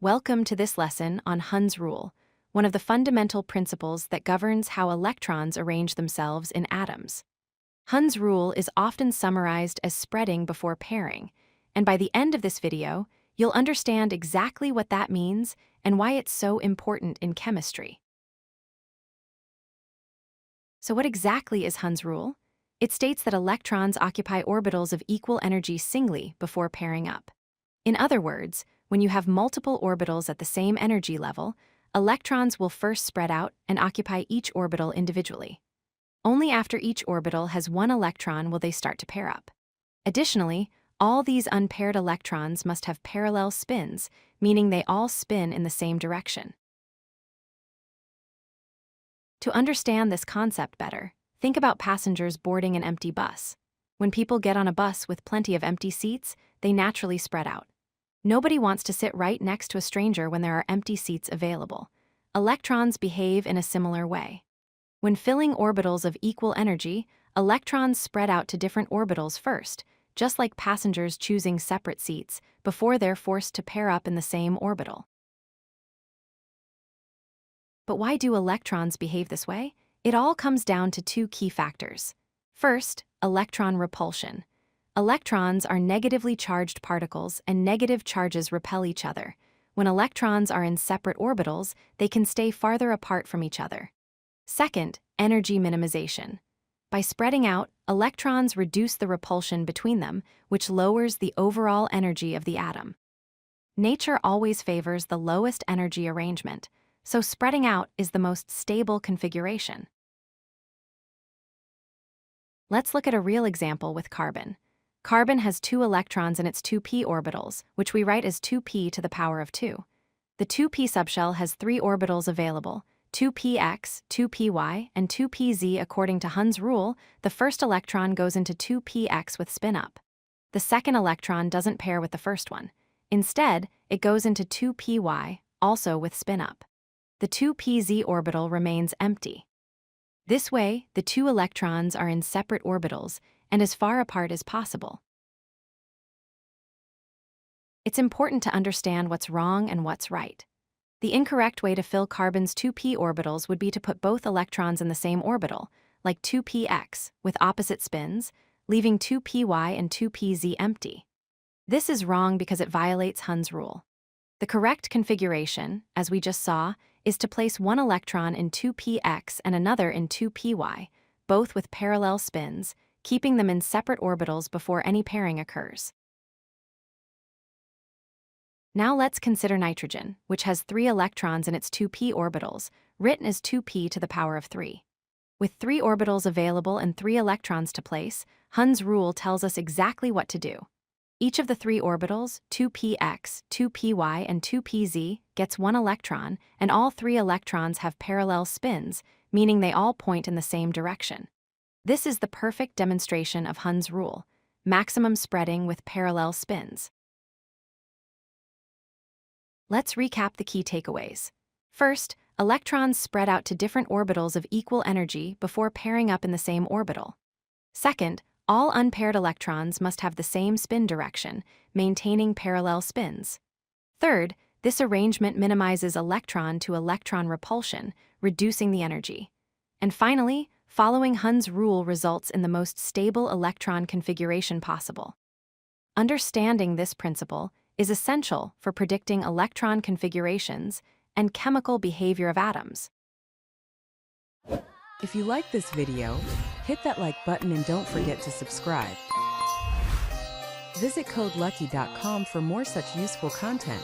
Welcome to this lesson on Hund's rule, one of the fundamental principles that governs how electrons arrange themselves in atoms. Hund's rule is often summarized as spreading before pairing, and by the end of this video, you'll understand exactly what that means and why it's so important in chemistry. So what exactly is Hund's rule? It states that electrons occupy orbitals of equal energy singly before pairing up. In other words, when you have multiple orbitals at the same energy level, electrons will first spread out and occupy each orbital individually. Only after each orbital has one electron will they start to pair up. Additionally, all these unpaired electrons must have parallel spins, meaning they all spin in the same direction. To understand this concept better, think about passengers boarding an empty bus. When people get on a bus with plenty of empty seats, they naturally spread out. Nobody wants to sit right next to a stranger when there are empty seats available. Electrons behave in a similar way. When filling orbitals of equal energy, electrons spread out to different orbitals first, just like passengers choosing separate seats, before they're forced to pair up in the same orbital. But why do electrons behave this way? It all comes down to two key factors. First, electron repulsion. Electrons are negatively charged particles, and negative charges repel each other. When electrons are in separate orbitals, they can stay farther apart from each other. Second, energy minimization. By spreading out, electrons reduce the repulsion between them, which lowers the overall energy of the atom. Nature always favors the lowest energy arrangement, so spreading out is the most stable configuration. Let's look at a real example with carbon. Carbon has 2 electrons in its 2p orbitals, which we write as 2p to the power of 2. The 2p subshell has 3 orbitals available, 2px, 2py, and 2pz. According to Hund's rule, the first electron goes into 2px with spin-up. The second electron doesn't pair with the first one. Instead, it goes into 2py, also with spin-up. The 2pz orbital remains empty. This way, the 2 electrons are in separate orbitals and as far apart as possible. It's important to understand what's wrong and what's right. The incorrect way to fill carbon's 2p orbitals would be to put both electrons in the same orbital, like 2px, with opposite spins, leaving 2py and 2pz empty. This is wrong because it violates Hund's rule. The correct configuration, as we just saw, is to place one electron in 2px and another in 2py, both with parallel spins, keeping them in separate orbitals before any pairing occurs. Now let's consider nitrogen, which has 3 electrons in its 2p orbitals, written as 2p to the power of 3. With 3 orbitals available and 3 electrons to place, Hund's rule tells us exactly what to do. Each of the 3 orbitals, 2px, 2py, and 2pz, gets 1 electron, and all 3 electrons have parallel spins, meaning they all point in the same direction. This is the perfect demonstration of Hund's rule, maximum spreading with parallel spins. Let's recap the key takeaways. First, electrons spread out to different orbitals of equal energy before pairing up in the same orbital. Second, all unpaired electrons must have the same spin direction, maintaining parallel spins. Third, this arrangement minimizes electron to electron repulsion, reducing the energy. And finally, following Hund's rule results in the most stable electron configuration possible. Understanding this principle is essential for predicting electron configurations and chemical behavior of atoms. If you like this video, hit that like button and don't forget to subscribe. Visit codelucky.com for more such useful content.